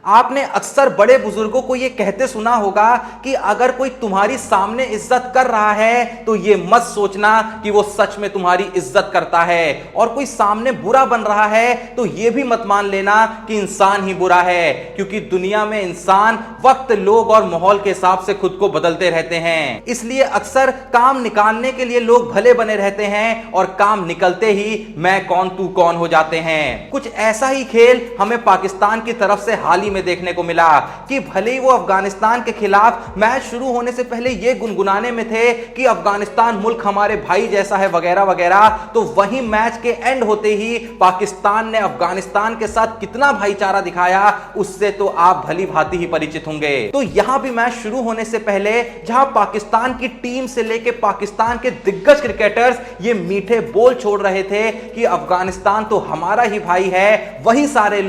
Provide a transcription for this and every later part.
आपने अक्सर बड़े बुजुर्गों को यह कहते सुना होगा कि अगर कोई तुम्हारी सामने इज्जत कर रहा है तो यह मत सोचना कि वो सच में तुम्हारी इज्जत करता है, और कोई सामने बुरा बन रहा है तो यह भी मत मान लेना कि इंसान ही बुरा है, क्योंकि दुनिया में इंसान वक्त, लोग और माहौल के हिसाब से खुद को बदलते रहते हैं। इसलिए अक्सर काम निकालने के लिए लोग भले बने रहते हैं और काम निकलते ही मैं कौन तू कौन हो जाते हैं। कुछ ऐसा ही खेल हमें पाकिस्तान की तरफ से हाल ही में देखने को मिला कि भले ही वो अफगानिस्तान के खिलाफ मैच शुरू होने से पहले ये गुनगुनाने में थे कि अफगानिस्तान मुल्क हमारे भाई जैसा है वगैरह वगैरह, तो वहीं मैच के एंड होते ही पाकिस्तान ने अफगानिस्तान के साथ कितना भाईचारा दिखाया उससे तो आप भली भांति ही परिचित होंगे। तो यहां भी मैच शुरू होने से पहले जहां पाकिस्तान की टीम से लेकर पाकिस्तान के दिग्गज क्रिकेटर्स ये मीठे बोल छोड़ रहे थे कि अफगानिस्तान तो हमारा ही भाई है, वही सारे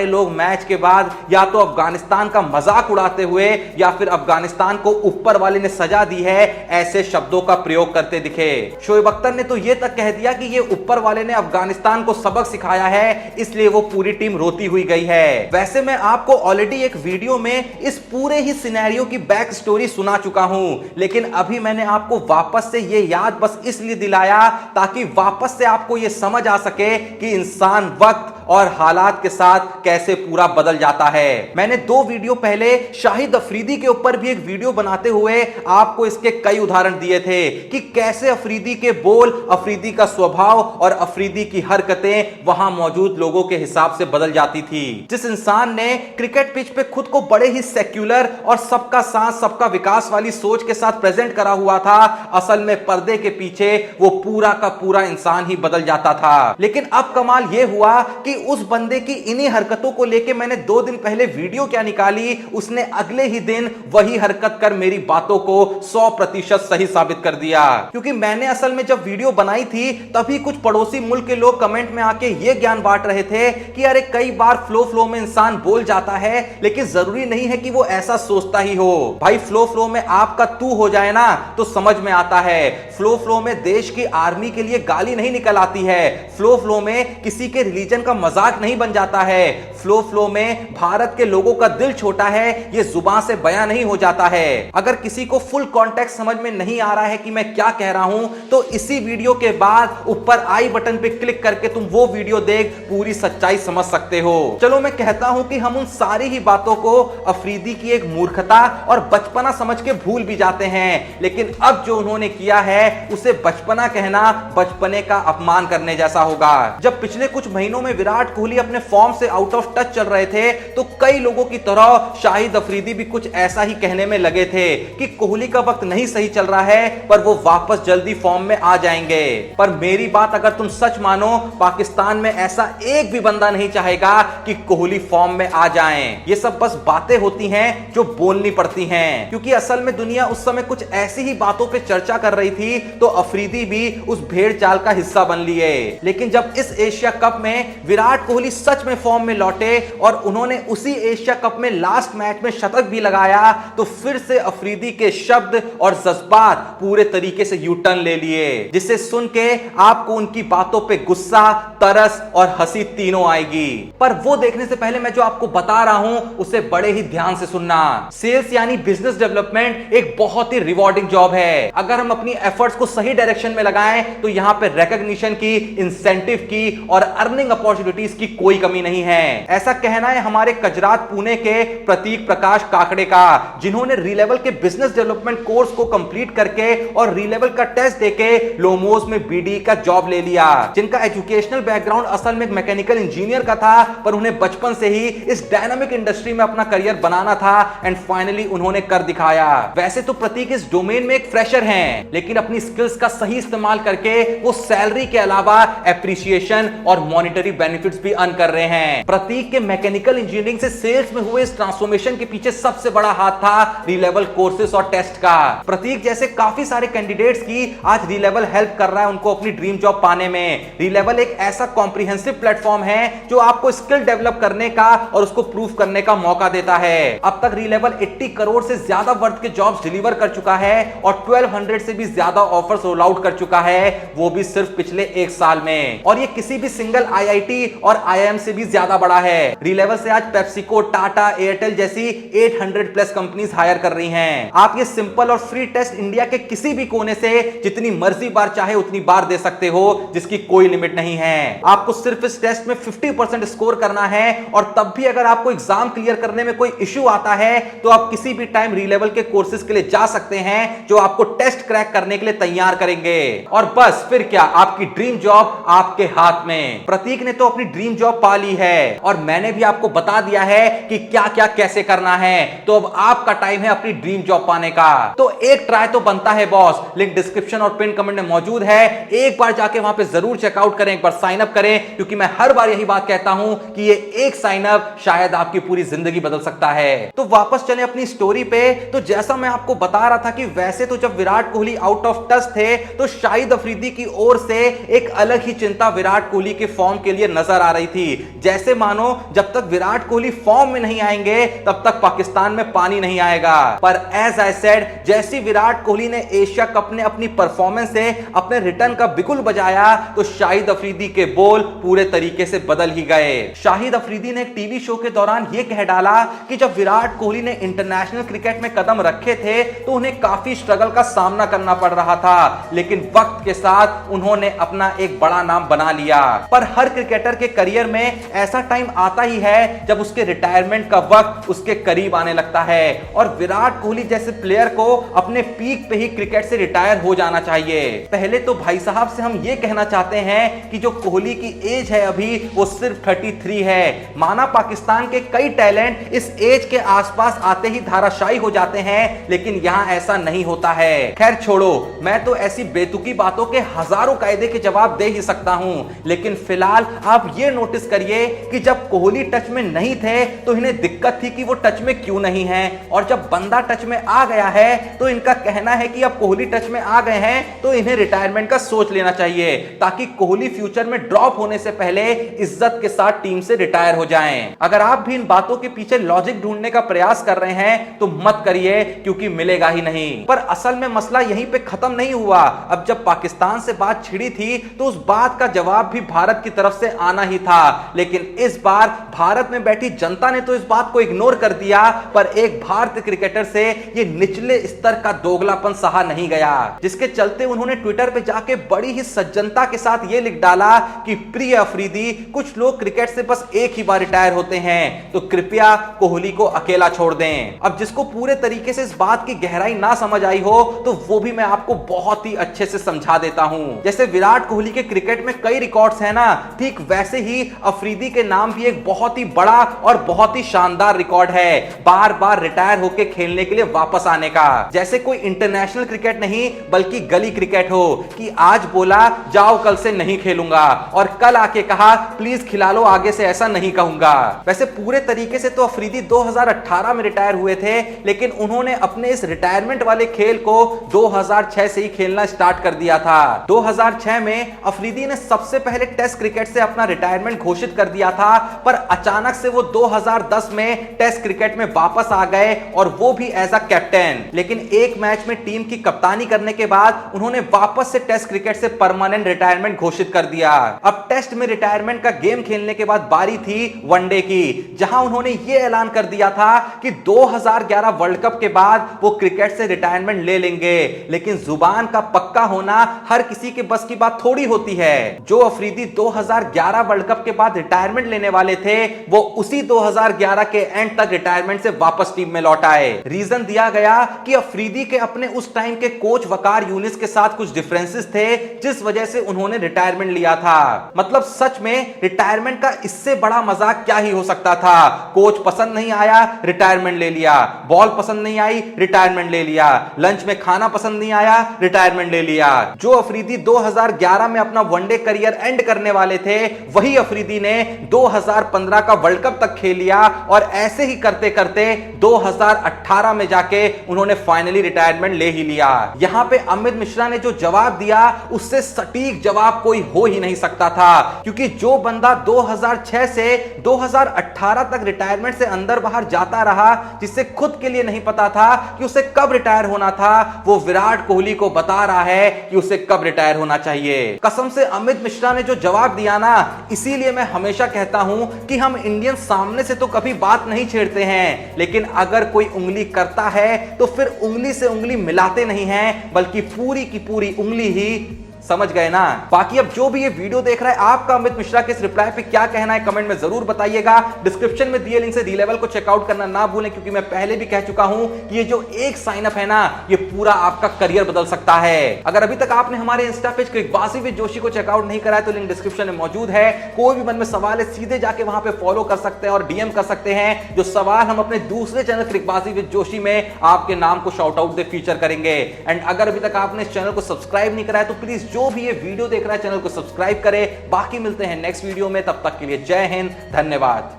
लोग मैच के बाद या तो अफगानिस्तान का मजाक उड़ाते हुए या फिर अफगानिस्तान को ऊपर वाले ने सजा दी है ऐसे शब्दों का प्रयोग करते दिखे। शोएब अख्तर ने तो यह तक कह दिया कि ये ऊपर वाले ने अफगानिस्तान को सबक सिखाया है, इसलिए वो पूरी टीम रोती हुई गई है। वैसे मैं आपको ऑलरेडी एक वीडियो में इस पूरे ही सिनेरियो की बैक स्टोरी सुना चुका हूं, लेकिन अभी मैंने आपको वापस से ये याद बस इसलिए दिलाया ताकि वापस से आपको ये समझ आ सके कि इंसान वक्त और हालात के साथ कैसे पूरा बदल जाता है। मैंने 2 वीडियो पहले शाहिद अफरीदी के ऊपर भी एक वीडियो बनाते हुए आपको इसके कई उदाहरण दिए थे कि कैसे अफरीदी के बोल, अफरीदी का स्वभाव और अफरीदी की हरकतें वहां मौजूद लोगों के हिसाब से बदल जाती थी। जिस इंसान ने क्रिकेट पिच पे खुद को बड़े ही सेक्युलर और सबका साथ सबका विकास वाली सोच के साथ प्रेजेंट करा हुआ था, असल में पर्दे के पीछे वो पूरा का पूरा इंसान ही बदल जाता था। लेकिन अब कमाल यह हुआ कि उस बंदे की इन्हीं हरकतों को लेके मैंने 2 दिन पहले वीडियो क्या निकाली, उसने अगले ही दिन वही हरकत कर मेरी बातों को 100% सही साबित कर दिया। क्योंकि मैंने असल में जब वीडियो बनाई थी तभी कुछ पड़ोसी मुल्क के लोग कमेंट में आके ये ज्ञान बांट रहे थे कि अरे कई बार फ्लो में इंसान बोल जाता है, लेकिन जरूरी नहीं है कि वो ऐसा सोचता ही हो। भाई फ्लो में आपका तू हो जाए ना तो समझ में आता है। फ्लो में देश की आर्मी के लिए गाली नहीं निकल आती है, फ्लो में किसी के रिलीजन का मजाक नहीं बन जाता है, फ्लो में भारत के लोगों का दिल छोटा है ये जुबान से बयां नहीं हो जाता है। अगर किसी को फुल कॉन्टेक्स्ट समझ में नहीं आ रहा है कि मैं क्या कह रहा हूं तो इसी वीडियो के बाद ऊपर आई बटन पे क्लिक करके तुम वो वीडियो देख पूरी सच्चाई समझ सकते हो। चलो मैं कहता हूं कि हम उन सारी ही बातों को अफरीदी की एक मूर्खता और बचपना समझ के भूल भी जाते हैं, लेकिन अब जो उन्होंने किया है उसे बचपना कहना बचपने का अपमान करने जैसा होगा। जब पिछले कुछ महीनों में विराट कोहली अपने फॉर्म से आउट ऑफ टच चल रहे थे तो कई लोगों की तरह शाहिद अफरीदी भी कुछ ऐसा ही कहने में लगे थे कि कोहली का वक्त नहीं सही चल रहा है पर वो वापस जल्दी फॉर्म में आ जाएंगे। पर मेरी बात अगर तुम सच मानो, पाकिस्तान में ऐसा एक भी बंदा नहीं चाहेगा कि कोहली फॉर्म में आ जाएं। ये सब बस बातें होती हैं जो बोलनी पड़ती हैं, क्योंकि असल में दुनिया उस समय कुछ ऐसी ही बातों पे चर्चा कर रही थी तो अफरीदी भी उस भेड़ चाल का हिस्सा बन लिए। लेकिन जब इस एशिया कप में विराट कोहली सच में फॉर्म में लौटे और उन्होंने उसी एशिया कप में लास्ट मैच में शतक भी लगाया तो फिर से अफरीदी के शब्द और जज्बात पूरे तरीके से यू टर्न ले लिए, जिसे सुन के आपको उनकी बातों पे गुस्सा, तरस और हंसी तीनों आएगी। पर वो देखने से पहले मैं जो आपको बता रहा हूं उसे बड़े ही ध्यान से सुनना। सेल्स यानी बिजनेस डेवलपमेंट एक बहुत ही रिवॉर्डिंग जॉब है। अगर हम अपनी एफर्ट्स को सही डायरेक्शन में लगाएं तो यहां पे रिकॉग्निशन की, इंसेंटिव की और अर्निंग अपॉर्चुनिटीज की कोई कमी नहीं है। ऐसा कहना है हमारे गुजरात पुणे के प्रतीक प्रकाश काकड़े का, जिन्होंने री लेवल के बिजनेस डेवलपमेंट कोर्स को कंप्लीट करके और री लेवल का टेस्ट देके लोमोस में बीडी का जॉब ले लिया, जिनका एजुकेशनल बैकग्राउंड असल में मैकेनिकल इंजीनियर का था पर उन्हें बचपन से ही इस डायनामिक इंडस्ट्री में अपना करियर बनाना था एंड फाइनली उन्होंने कर दिखाया। वैसे तो प्रतीक इस डोमेन में एक फ्रेशर हैं, लेकिन अपनी स्किल्स का सही इस्तेमाल करके वो सैलरी के अलावा एप्रिसिएशन और मॉनिटरी बेनिफिट्स भी अर्न कर रहे हैं। प्रतीक के मैकेनिकल इंजीनियरिंग से सेल्स में हुए इस ट्रांसफॉर्मेशन के पीछे सबसे बड़ा हाथ था री लेवल कोर्सेस और टेस्ट का। प्रतीक जैसे काफी सारे कैंडिडेट्स की आज री लेवल हेल्प कर रहा है उनको अपनी ड्रीम जॉब पाने में। री लेवल एक ऐसा कॉम्प्रिहेंसिव प्लेटफॉर्म है जो आपको स्किल डेवलप करने का और उसको प्रूव करने का मौका देता है। अब तक री लेवल 80 करोड़ से ज्यादा वर्थ के जॉब्स डिलीवर कर चुका है और 1200 से भी ज्यादा ऑफर्स रोल आउट कर चुका है, वो भी सिर्फ पिछले 1 साल में। में, और ये किसी भी सिंगल आईआईटी और आईआईएम से भी ज्यादा बड़ा है। री-लेवल से आज पेप्सिको, टाटा, एयरटेल जैसी 800 प्लस कंपनीज हायर कर रही हैं। आप ये सिंपल और फ्री टेस्ट इंडिया के किसी भी कोने से जितनी मर्जी बार चाहे उतनी बार दे सकते हो, जिसकी कोई लिमिट नहीं है। आपको सिर्फ इस टेस्ट में 50% स्कोर करना है, और तब भी अगर आपको एग्जाम क्लियर करने में कोई इश्यू आता है तो आप किसी भी टाइम री-लेवल के कोर्सेज के लिए जा सकते हैं, जो आपको टेस्ट क्रैक करने के लिए तैयार करेंगे। और बस फिर क्या, आपकी ड्रीम जॉब आपके हाथ में। प्रतीक ने तो अपनी ड्रीम जॉब पा ली है, और मैंने भी आपको बता दिया है कि क्या क्या कैसे करना है। तो अब आपका टाइम है अपनी ड्रीम जॉब पाने का। तो एक ट्राई तो बनता है बॉस। लिंक डिस्क्रिप्शन और पिन कमेंट में मौजूद है, एक बार जाके वहां पे जरूर चेकआउट करें, एक बार साइन अप करें, क्योंकि मैं हर बार यही बात कहता हूं कि ये एक साइन अप शायद आपकी पूरी जिंदगी बदल सकता है। तो वापस चलें अपनी स्टोरी पे। तो जैसा मैं आपको बता रहा था कि वैसे तो जब Virat Kohli out of touch थे तो शाहिद अफरीदी की ओर से एक अलग ही चिंता विराट कोहली के फॉर्म के लिए नजर आ रही थी। जैसे मानो जब तक विराट कोहली फॉर्म में नहीं आएंगे तब तक पाकिस्तान में पानी नहीं आएगा। पर एज आई सेड, जैसी विराट कोहली ने एशिया कप में अपनी परफॉर्मेंस से अपने रिटर्न का बिगुल बजाया तो शाहिद अफरीदी के बोल पूरे तरीके से बदल ही गए। शाहिद अफरीदी ने एक टीवी शो के दौरान यह कह डाला कि जब विराट कोहली ने इंटरनेशनल क्रिकेट में कदम रखे थे तो उन्हें काफी स्ट्रगल का सामना करना पड़ रहा था, लेकिन वक्त के साथ उन्होंने अपना एक बड़ा नाम बना लिया। पर हर क्रिकेटर के करियर में ऐसा टाइम आता ही है जब उसके रिटायरमेंट का वक्त उसके करीब आने लगता है, और विराट कोहली जैसे प्लेयर को अपने पीक पे ही क्रिकेट से रिटायर हो जाना चाहिए। पहले तो भाई साहब से हम ये कहना चाहते हैं कि जो कोहली की एज है अभी वो सिर्फ 33 है। माना पाकिस्तान के कई टैलेंट इस एज के आसपास आते ही धाराशायी हो जाते हैं, लेकिन यहां ऐसा नहीं होता है। खैर छोड़ो, मैं तो ऐसी बेतुकी बातों के हजारों कायदे के जवाब दे ही सकता हूं, लेकिन फिलहाल आप ये नोटिस करिए कि जब कोहली टच में नहीं थे तो इन्हें दिक्कत थी कि वो टच में क्यों नहीं है, और जब बंदा टच में आ गया है तो इनका कहना है कि अब कोहली टच में आ गए हैं तो इन्हें रिटायरमेंट का सोच लेना चाहिए, ताकि कोहली फ्यूचर में ड्रॉप होने से पहले इज्जत के साथ टीम से रिटायर हो जाएं। अगर आप भी इन बातों के पीछे लॉजिक ढूंढने का प्रयास कर रहे हैं तो मत करिए, क्योंकि मिलेगा ही नहीं। पर असल में मसला यहीं पे खत्म नहीं हुआ। अब जब पाकिस्तान से बात छिड़ी थी तो उस बात का जवाब भी भारत की तरफ से आना ही था, लेकिन इस बार भारत में बैठी जनता ने तो इस बात को इग्नोर कर दिया, पर एक भारतीय क्रिकेटर से ये निचले स्तर का दोगलापन सहा नहीं गया, जिसके चलते उन्होंने ट्विटर पे जाके बड़ी ही सज्जनता के साथ ये लिख डाला कि प्रिय अफरीदी, कुछ लोग क्रिकेट से बस एक ही बार रिटायर होते हैं, तो कृपया कोहली को अकेला छोड़ दें। अब जिसको पूरे तरीके से इस बात की गहराई ना समझ आई हो तो वो भी मैं आपको बहुत ही अच्छे से समझा देता हूं। जैसे विराट कोहली के क्रिकेट में कई रिकॉर्ड्स हैं ना, ठीक वैसे ही अफरीदी के नाम भी एक बहुत ही बड़ा और बहुत ही शानदार रिकॉर्ड है, बार बार रिटायर होकर खेलने के लिए वापस आने का। जैसे कोई इंटरनेशनल क्रिकेट नहीं बल्कि गली क्रिकेट हो कि आज बोला जाओ कल से नहीं खेलूंगा, और कल आके कहा प्लीज खिला लो, आगे से ऐसा नहीं कहूंगा। वैसे पूरे तरीके से तो अफरीदी 2018 में रिटायर हुए थे, लेकिन उन्होंने अपने इस रिटायरमेंट वाले खेल को 2006 से ही खेलना स्टार्ट कर दिया था। 2006 में अफरीदी ने सबसे पहले टेस्ट क्रिकेट से अपना रिटायरमेंट घोषित कर दिया था, पर अचानक से वो 2010 में टेस्ट क्रिकेट में वापस आ गए, और वो भी एज अ कैप्टन। लेकिन एक मैच में टीम की कप्तानी करने के बाद उन्होंने वापस से टेस्ट क्रिकेट से परमानेंट रिटायरमेंट घोषित कर दिया। अब टेस्ट में रिटायरमेंट का गेम खेलने के बाद बारी थी वनडे की, जहां उन्होंने ये ऐलान कर दिया था कि 2011 वर्ल्ड कप के बाद वो क्रिकेट से रिटायरमेंट ले लेंगे। लेकिन जुबान का पक्का होना हर किसी के बस की बात थोड़ी होती है। जो अफरीदी 2011 वर्ल्ड कप के बाद रिटायरमेंट लेने वाले थे वो उसी 2011 के एंड तक रिटायरमेंट से वापस टीम में लौट आए। रीजन दिया गया कि अफरीदी के अपने उस टाइम के कोच वकार यूनिस के साथ कुछ डिफरेंसेस थे, जिस वजह से उन्होंने रिटायरमेंट लिया था। मतलब सच में रिटायरमेंट का इससे बड़ा मजाक क्या ही हो सकता था। कोच पसंद नहीं आया, रिटायरमेंट ले लिया, बॉल पसंद नहीं आई, रिटायरमेंट ले लिया, लंच में खाना पसंद नहीं आया, रिटायरमेंट ले लिया। जो अफरीदी 2011 में अपना वनडे करियर एंड करने वाले थे, वही अफरीदी ने 2015 का वर्ल्ड कप तक खेल लिया, और ऐसे ही करते करते 2018 में जाके उन्होंने फाइनली रिटायरमेंट ले ही लिया। यहां पे अमित मिश्रा ने जो जवाब दिया उससे सटीक जवाब कोई हो ही नहीं सकता था, क्योंकि जो बंदा 2006 से 2018 तक रिटायरमेंट से अंदर बाहर जाता रहा, जिससे खुद के लिए नहीं पता था कि उसे कब रिटायर होना था, वो विराट कोहली को बता रहा है कि उसे कब रिटायर होना चाहिए। कसम से अमित मिश्रा ने जो जवाब दिया ना, इसीलिए मैं हमेशा कहता हूं कि हम इंडियन सामने से तो कभी बात नहीं छेड़ते हैं, लेकिन अगर कोई उंगली करता है तो फिर उंगली से उंगली मिलाते नहीं हैं, बल्कि पूरी की पूरी उंगली ही, समझ गए ना। बाकी अब जो भी ये वीडियो देख रहा है, आपका अमित मिश्रा के इस रिप्लाई पे क्या कहना है कमेंट में जरूर बताइएगा। डिस्क्रिप्शन में दिए लिंक से डी लेवल को चेकआउट करना ना भूलें, क्योंकि मैं पहले भी कह चुका हूं कि ये जो एक साइन अप है ना, ये पूरा आपका करियर बदल सकता है। अगर अभी तक आपने हमारे Insta page Cricbaazi with Joshi को चेकआउट नहीं करा है तो लिंक डिस्क्रिप्शन में मौजूद है। कोई भी मन में सवाल है सीधे जाके वहां पे फॉलो कर सकते हैं और डीएम कर सकते हैं। जो सवाल हम अपने दूसरे चैनल क्रिकबाजी विद जोशी में आपके नाम को शाउट आउट दे फीचर करेंगे। एंड अगर अभी तक आपने इस चैनल को सब्सक्राइब नहीं करा है तो प्लीज जो भी ये वीडियो देख रहा है चैनल को सब्सक्राइब करें। बाकी मिलते हैं नेक्स्ट वीडियो में, तब तक के लिए जय हिंद, धन्यवाद।